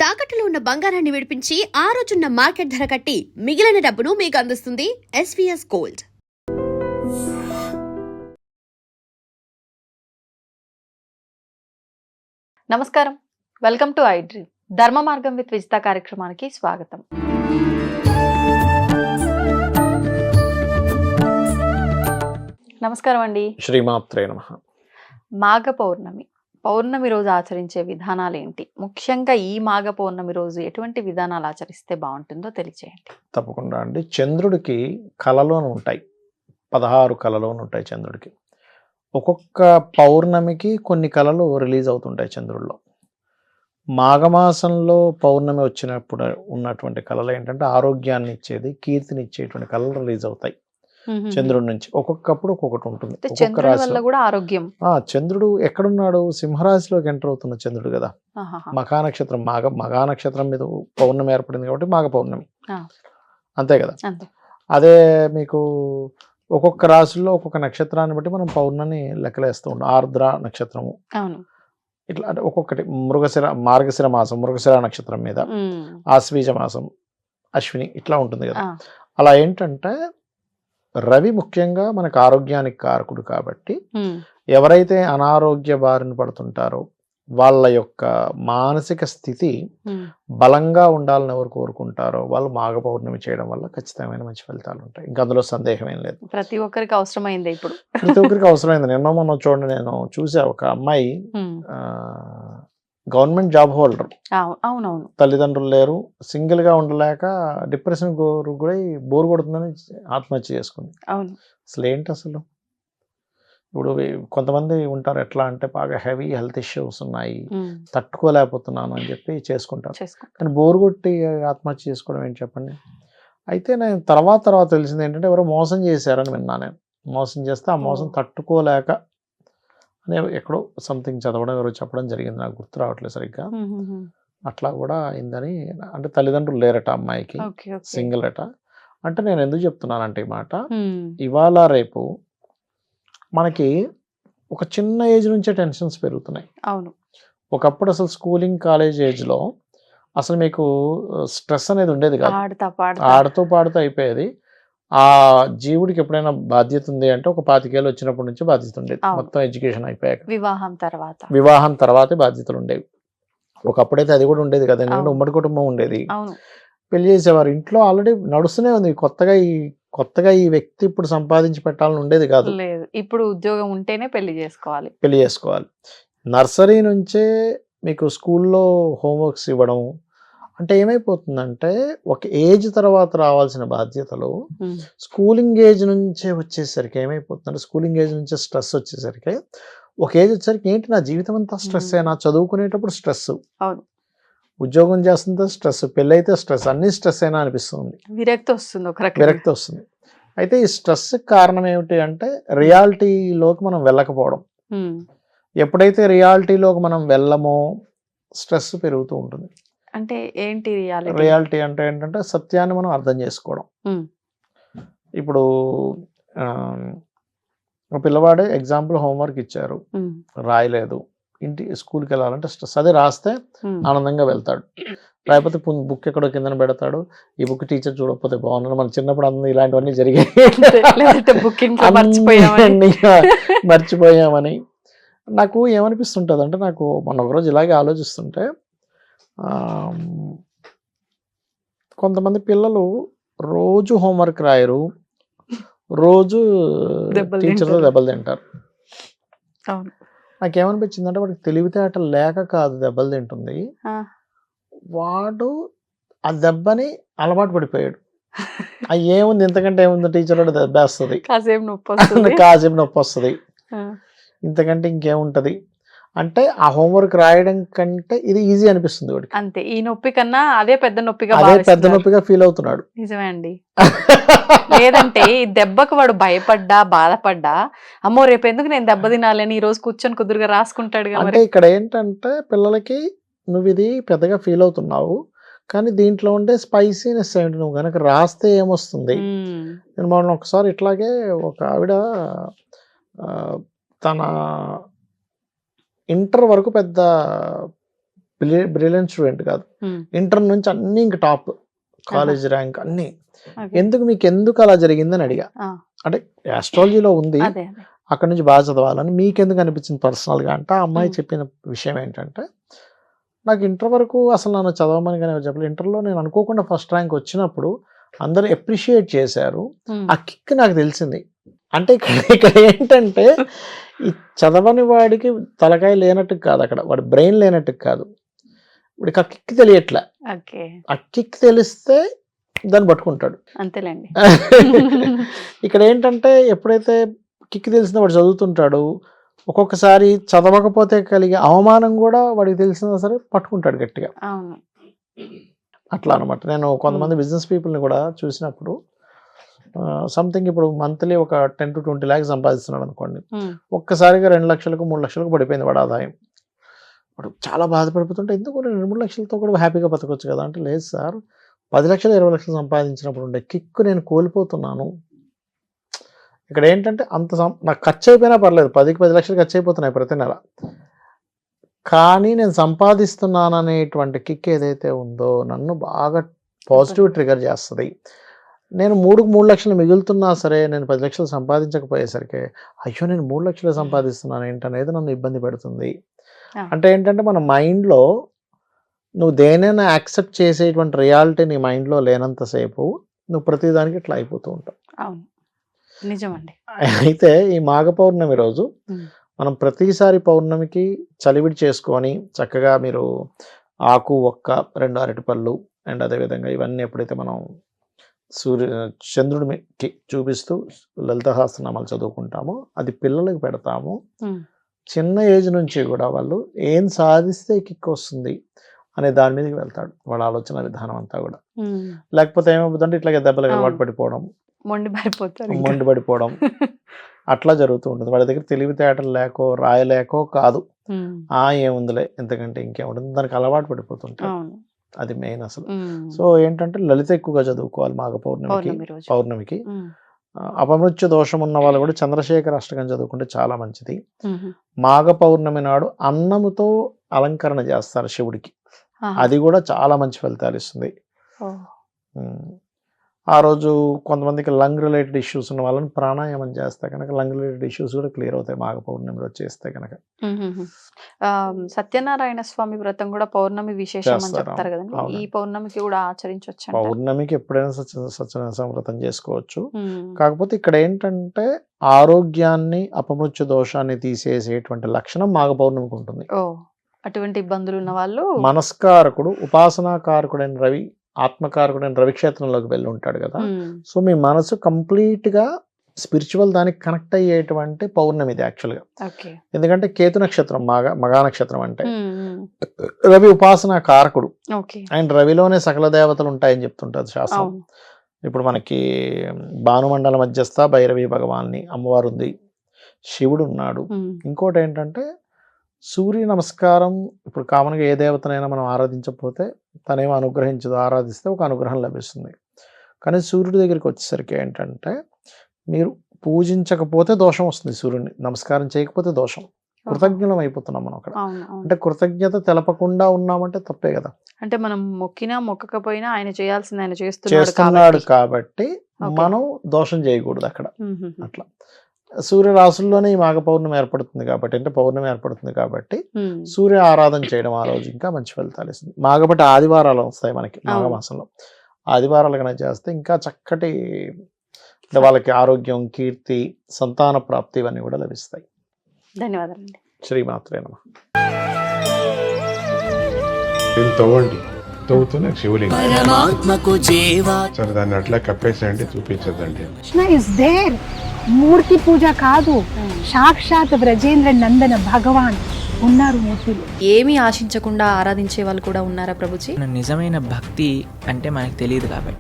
తాకట్టులో ఉన్న బంగారాన్ని విడిపించి ఆ రోజున్న మార్కెట్ ధర కట్టి మిగిలిన డబ్బును మీకు అందిస్తుంది ఎస్వీఎస్ గోల్డ్. నమస్కారం, వెల్కమ్ టు ఐడ్రీమ్. ధర్మ మార్గం విత్ విజిత కార్యక్రమానికి స్వాగతం. నమస్కారం అండి. శ్రీమాత్రే నమః. మాఘ పౌర్ణమి రోజు ఆచరించే విధానాలు ఏంటి? ముఖ్యంగా ఈ మాఘ పౌర్ణమి రోజు ఎటువంటి విధానాలు ఆచరిస్తే బాగుంటుందో తెలియజేయండి. తప్పకుండా అండి. చంద్రుడికి కళలోను ఉంటాయి, 16 కళలోను ఉంటాయి చంద్రుడికి. ఒక్కొక్క పౌర్ణమికి కొన్ని కళలు రిలీజ్ అవుతుంటాయి చంద్రుడిలో. మాఘమాసంలో పౌర్ణమి వచ్చినప్పుడు ఉన్నటువంటి కళలు ఏంటంటే ఆరోగ్యాన్ని ఇచ్చేది, కీర్తిని ఇచ్చేటువంటి కళలు రిలీజ్ అవుతాయి చంద్రుడి నుంచి. ఒక్కొక్కప్పుడు ఒక్కొక్కటి ఉంటుంది. ఒక్కొక్క రాశిలో కూడా ఆరోగ్యం. చంద్రుడు ఎక్కడున్నాడు? సింహరాశిలోకి ఎంటర్ అవుతున్న చంద్రుడు కదా. మఖా నక్షత్రం, మఘా నక్షత్రం మీద పౌర్ణమి ఏర్పడింది కాబట్టి మాఘ పౌర్ణమి, అంతే కదా. అదే మీకు ఒక్కొక్క రాశుల్లో ఒక్కొక్క నక్షత్రాన్ని బట్టి మనం పౌర్ణమి లెక్కలేస్తూ ఉంటాం. ఆర్ద్ర నక్షత్రము ఇట్లా అంటే ఒక్కొక్కటి. మార్గశిర మాసం మృగశిర నక్షత్రం మీద, ఆశ్వీజ మాసం అశ్విని ఇట్లా ఉంటుంది కదా. అలా ఏంటంటే రవి ముఖ్యంగా మనకు ఆరోగ్యానికి కారకుడు కాబట్టి ఎవరైతే అనారోగ్య బారిన పడుతుంటారో వాళ్ళ యొక్క మానసిక స్థితి బలంగా ఉండాలని ఎవరు కోరుకుంటారో వాళ్ళు మాఘ పౌర్ణమి చేయడం వల్ల ఖచ్చితమైన మంచి ఫలితాలు ఉంటాయి. ఇంకా అందులో సందేహం ఏం లేదు. ప్రతి ఒక్కరికి అవసరమైంది. ఇప్పుడు ప్రతి ఒక్కరికి అవసరమైంది. నిన్న మొన్న చూడండి, నేను చూసా ఒక అమ్మాయి గవర్నమెంట్ జాబ్ హోల్డర్, అవునవును, తల్లిదండ్రులు లేరు, సింగిల్ గా ఉండలేక డిప్రెషన్ కూడా బోర్ కొడుతుందని ఆత్మహత్య చేసుకుంది. అసలు ఏంటి అసలు? ఇప్పుడు కొంతమంది ఉంటారు ఎట్లా అంటే బాగా హెవీ హెల్త్ ఇష్యూస్ ఉన్నాయి, తట్టుకోలేకపోతున్నాను అని చెప్పి చేసుకుంటారు. కానీ బోర్ కొట్టి ఆత్మహత్య చేసుకోవడం ఏంటి చెప్పండి. అయితే నేను తర్వాత తెలిసింది ఏంటంటే ఎవరో మోసం చేశారని విన్నా. నేను మోసం చేస్తే ఆ మోసం తట్టుకోలేక అనే ఎక్కడో సంథింగ్ చదవడం ఎవరో చెప్పడం జరిగింది, నాకు గుర్తు రావట్లేదు సరిగ్గా. అట్లా కూడా అయిందని. అంటే తల్లిదండ్రులు లేరట అమ్మాయికి, సింగిల్ అట. అంటే నేను ఎందుకు చెప్తున్నానంటే ఈ మాట, ఇవాళ రేపు మనకి ఒక చిన్న ఏజ్ నుంచే టెన్షన్స్ పెరుగుతున్నాయి. అవును. ఒకప్పుడు అసలు స్కూలింగ్ కాలేజ్ ఏజ్లో అసలు మీకు స్ట్రెస్ అనేది ఉండేది కాదు. ఆడుతూ పాడుతూ అయిపోయేది. ఆ జీవుడికి ఎప్పుడైనా బాధ్యత ఉంది అంటే ఒక 25 ఏళ్ళు వచ్చినప్పటి నుంచి బాధ్యత ఉండేది. మొత్తం ఎడ్యుకేషన్ అయిపోయాక, వివాహం తర్వాతే బాధ్యతలు ఉండేవి. ఒకప్పుడైతే అది కూడా ఉండేది కదా, ఎందుకంటే ఉమ్మడి కుటుంబం ఉండేది. పెళ్లి చేసేవారు. ఇంట్లో ఆల్రెడీ నడుస్తూనే ఉంది. కొత్తగా ఈ వ్యక్తి ఇప్పుడు సంపాదించి పెట్టాలని ఉండేది కాదు. ఇప్పుడు ఉద్యోగం ఉంటేనే పెళ్లి చేసుకోవాలి. నర్సరీ నుంచే మీకు స్కూల్లో హోంవర్క్స్ ఇవ్వడం. అంటే ఏమైపోతుందంటే ఒక ఏజ్ తర్వాత రావాల్సిన బాధ్యతలు స్కూలింగ్ ఏజ్ నుంచే వచ్చేసరికి ఏమైపోతుందంటే, స్కూలింగ్ ఏజ్ నుంచే స్ట్రెస్ వచ్చేసరికి ఒక ఏజ్ వచ్చేసరికి ఏంటి నా జీవితం అంతా స్ట్రెస్ అయినా, చదువుకునేటప్పుడు స్ట్రెస్, ఉద్యోగం చేస్తుంటే స్ట్రెస్, పెళ్ళైతే స్ట్రెస్, అన్ని స్ట్రెస్ అయినా అనిపిస్తుంది. విరక్తి వస్తుంది. అయితే ఈ స్ట్రెస్ కారణం ఏమిటి అంటే రియాలిటీలోకి మనం వెళ్ళకపోవడం. ఎప్పుడైతే రియాలిటీలోకి మనం వెళ్ళమో స్ట్రెస్ పెరుగుతూ ఉంటుంది. అంటే ఏంటి రియాలిటీ అంటే ఏంటంటే సత్యాన్ని మనం అర్థం చేసుకోవడం. ఇప్పుడు ఒక పిల్లవాడే ఎగ్జాంపుల్ హోంవర్క్ ఇచ్చారు, రాయలేదు, స్కూల్కి వెళ్ళాలంటే స్ట్రెస్. అదే రాస్తే ఆనందంగా వెళ్తాడు, రాకపోతే బుక్ ఎక్కడో కింద పెడతాడు. ఈ బుక్ టీచర్ చూడకపోతే బాగున్నాడు. మన చిన్నప్పుడు అందరూ ఇలాంటివన్నీ జరిగాయి, మర్చిపోయామని. నాకు ఏమనిపిస్తుంటుంది అంటే, నాకు మొన్న ఒకరోజు ఇలాగే ఆలోచిస్తుంటే, కొంతమంది పిల్లలు రోజు హోంవర్క్ రాయరు, రోజు టీచర్తో దెబ్బలు తింటారు. నాకేమనిపించింది అంటే, వాడికి తెలివితేటలు లేక కాదు దెబ్బలు తింటుంది, వాడు ఆ దెబ్బని అలవాటు పడిపోయాడు. ఏముంది ఇంతకంటే ఏముంది, టీచర్ వాడు దెబ్బేస్తుంది, కాసేపు నొప్పి వస్తుంది, ఇంతకంటే ఇంకేముంటది అంటే ఆ హోంవర్క్ రాయడం కంటే ఇది ఈజీ అనిపిస్తుంది వాడికి. అంతే. ఈ నొప్పి కన్నా అదే పెద్ద నొప్పిగా ఫీల్ అవుతున్నాడు. నిజమే అండి. లేదంటే ఈ దెబ్బకు వాడు భయపడ్డా, బాధపడ్డా, అమ్మో రేపు ఎందుకు నేను దెబ్బ తినాలని ఈ రోజు కూర్చొని కుదురుగా రాసుకుంటాడు. అంటే ఇక్కడ ఏంటంటే పిల్లలకి నువ్వు ఇది పెద్దగా ఫీల్ అవుతున్నావు, కానీ దీంట్లో ఉండే స్పైసీనెస్ ఏంటి, నువ్వు కనుక రాస్తే ఏమొస్తుంది. నేను మొన్న ఒకసారి ఇట్లాగే ఒక ఆవిడ తన ఇంటర్ వరకు పెద్ద బ్రిలియంట్ స్టూడెంట్ కాదు, ఇంటర్ నుంచి అన్ని ఇంక టాప్, కాలేజ్ ర్యాంక్ అన్ని. ఎందుకు అలా జరిగిందని అడిగా. అంటే ఆస్ట్రాలజీలో ఉంది, అక్కడ నుంచి బాగా చదవాలని మీకెందుకు అనిపించింది పర్సనల్గా అంటే, ఆ అమ్మాయి చెప్పిన విషయం ఏంటంటే, నాకు ఇంటర్ వరకు అసలు నన్ను చదవమని కానీ చెప్పలేదు. ఇంటర్లో నేను అనుకోకుండా ఫస్ట్ ర్యాంక్ వచ్చినప్పుడు అందరూ అప్రిషియేట్ చేశారు, ఆ కిక్ నాకు తెలిసింది. అంటే ఇక్కడ ఏంటంటే, ఈ చదవని వాడికి తలకాయ లేనట్టు కాదు, అక్కడ వాడి బ్రెయిన్ లేనట్టు కాదు, వాడికి ఆ కిక్ తెలియట్లే. ఆ కిక్ తెలిస్తే దాన్ని పట్టుకుంటాడు, అంతేలేండి. ఇక్కడ ఏంటంటే ఎప్పుడైతే కిక్ తెలిసిన వాడు చదువుతుంటాడు, ఒక్కొక్కసారి చదవకపోతే కలిగే అవమానం కూడా వాడికి తెలిసినా సరే పట్టుకుంటాడు గట్టిగా. అట్లా అనమాట. నేను కొంతమంది బిజినెస్ పీపుల్ని కూడా చూసినప్పుడు, సంథింగ్ ఇప్పుడు మంత్లీ ఒక 10 to 20 lakhs సంపాదిస్తున్నాడు అనుకోండి, ఒక్కసారిగా 2 లక్షలకు 3 లక్షలకు పడిపోయింది వాడు ఆదాయం. వాడు చాలా బాధపడిపోతుంటే, ఎందుకు 2-3 లక్షలతో కూడా హ్యాపీగా బతకొచ్చు కదా అంటే, లేదు సార్ 10 లక్షలు 20 లక్షలు సంపాదించినప్పుడు ఉండే కిక్ నేను కోల్పోతున్నాను. ఇక్కడ ఏంటంటే నాకు ఖర్చు అయిపోయినా పర్లేదు, 10 లక్షలు ఖర్చు అయిపోతున్నాయి ప్రతి నెల, కానీ నేను సంపాదిస్తున్నాను అనేటువంటి కిక్ ఏదైతే ఉందో నన్ను బాగా పాజిటివ్ ట్రిగర్ చేస్తుంది. నేను 3 లక్షలు మిగులుతున్నా సరే నేను 10 లక్షలు సంపాదించకపోయేసరికి, అయ్యో నేను 3 లక్షలు సంపాదిస్తున్నాను ఏంటనేది నన్ను ఇబ్బంది పెడుతుంది. అంటే ఏంటంటే మన మైండ్లో నువ్వు దేనైనా యాక్సెప్ట్ చేసేటువంటి రియాలిటీ నీ మైండ్లో లేనంతసేపు నువ్వు ప్రతిదానికి ఇట్లా అయిపోతూ ఉంటావు. నిజమండి. అయితే ఈ మాఘ పౌర్ణమి రోజు మనం ప్రతిసారి పౌర్ణమికి చలివిడి చేసుకొని చక్కగా మీరు ఆకు, ఒక్క, 2 అరటిపళ్ళు అండ్ అదేవిధంగా ఇవన్నీ ఎప్పుడైతే మనం చంద్రుడికి చూపిస్తూ లలిత సహస్రనామాలు చదువుకుంటామో అది పిల్లలకు పెడతాము. చిన్న ఏజ్ నుంచి కూడా వాళ్ళు ఏం సాధిస్తే కిక్ వస్తుంది అనే దాని మీదకి వెళ్తాడు వాళ్ళ ఆలోచన విధానం అంతా కూడా. లేకపోతే ఏమవుతుందంటే ఇట్లాగే దెబ్బలు అలవాటు పడిపోవడం, మొండి పడిపోవడం అట్లా జరుగుతూ ఉంటుంది. వాళ్ళ దగ్గర తెలివితేటలు లేకో రాయలేకో కాదు, ఏముందిలే ఎంతకంటే ఇంకేముంటుంది, దానికి అలవాటు పడిపోతుంటాయి. అది మెయిన్ అసలు. సో ఏంటంటే లలిత ఎక్కువగా చదువుకోవాలి మాఘ పౌర్ణమికి. అపమృత్యు దోషం ఉన్న వాళ్ళు కూడా చంద్రశేఖర అష్టకం చదువుకుంటే చాలా మంచిది. మాఘ పౌర్ణమి నాడు అన్నముతో అలంకరణ చేస్తారు శివుడికి, అది కూడా చాలా మంచి ఫలితాలు ఇస్తుంది. ఆ రోజు కొంతమందికి లంగ్ రిలేటెడ్ ఇష్యూస్ ఉన్న వాళ్ళని ప్రాణాయామం చేస్తే కనుక లంగ్ రిలేటెడ్ ఇష్యూస్ కూడా క్లియర్ అవుతాయి మాఘ పౌర్ణమి రోజు చేస్తే కనుక. సత్యనారాయణ స్వామి వ్రతం కూడా పౌర్ణమి విశేషం అని చెప్తారు కదండి, ఈ పౌర్ణమికి కూడా ఆచరించవచ్చు. పౌర్ణమికి ఎప్పుడైనా సత్యనారాయణ వ్రతం చేసుకోవచ్చు. కాకపోతే ఇక్కడ ఏంటంటే ఆరోగ్యాన్ని, అపమృత్యు దోషాన్ని తీసేసేటువంటి లక్షణం మాఘ పౌర్ణమికి ఉంటుంది. అటువంటి ఇబ్బందులు ఉన్న వాళ్ళు, మనస్కారకుడు ఉపాసనాకారకుడైన రవి, ఆత్మకారకుడైన రవిక్షేత్రంలోకి వెళ్ళి ఉంటాడు కదా, సో మీ మనసు కంప్లీట్ గా స్పిరిచువల్ దానికి కనెక్ట్ అయ్యేటువంటి పౌర్ణమి ఇది యాక్చువల్గా. ఎందుకంటే కేతు నక్షత్రం మగా నక్షత్రం అంటే రవి ఉపాసనా కారకుడు, అండ్ రవిలోనే సకల దేవతలు ఉంటాయని చెప్తుంటారు శాస్త్రం. ఇప్పుడు మనకి భానుమండల మధ్యస్థ భైరవి భగవాన్ని అమ్మవారు ఉంది, శివుడు ఉన్నాడు. ఇంకోటి ఏంటంటే సూర్య నమస్కారం. ఇప్పుడు కామన్గా ఏ దేవతనైనా మనం ఆరాధించకపోతే తనేమో అనుగ్రహించదు, ఆరాధిస్తే ఒక అనుగ్రహం లభిస్తుంది. కానీ సూర్యుడి దగ్గరికి వచ్చేసరికి ఏంటంటే మీరు పూజించకపోతే దోషం వస్తుంది, సూర్యుడిని నమస్కారం చేయకపోతే దోషం. కృతజ్ఞలం అయిపోతున్నాం మనం అక్కడ. అంటే కృతజ్ఞత తెలపకుండా ఉన్నామంటే తప్పే కదా. అంటే మనం మొక్కినా మొక్కకపోయినా ఆయన చేయాల్సింది ఆయన చేస్తున్నాడు కాబట్టి మనం దోషం చేయకూడదు అక్కడ. అట్లా సూర్య రాశుల్లోనే ఈ మాఘ పౌర్ణమి ఏర్పడుతుంది కాబట్టి, అంటే పౌర్ణమి ఏర్పడుతుంది కాబట్టి సూర్య ఆరాధన చేయడం ఆ రోజు ఇంకా మంచి ఫలితాలు ఇస్తుంది. మాఘబట్టి ఆదివారాలు వస్తాయి మనకి మాఘమాసంలో, ఆదివారాలు కనుక చేస్తే ఇంకా చక్కటి వాళ్ళకి ఆరోగ్యం, కీర్తి, సంతాన ప్రాప్తి ఇవన్నీ కూడా లభిస్తాయి. ధన్యవాదాలండి. శ్రీమాత్రే నమః. తవ్వండి, తవ్వుతూనే శివలింగం సరే దాన్ని అట్లా కప్పేసేయండి, చూపించదండి. మూర్తి పూజ కాదు, సాక్షాత్ బ్రజేంద్ర నందన భగవాన్ ఉన్నారు మూర్తిలో. ఏమీ ఆశించకుండా ఆరాధించే వాళ్ళు కూడా ఉన్నారా ప్రభుజీ? నిజమైన భక్తి అంటే మనకు తెలియదు కాబట్టి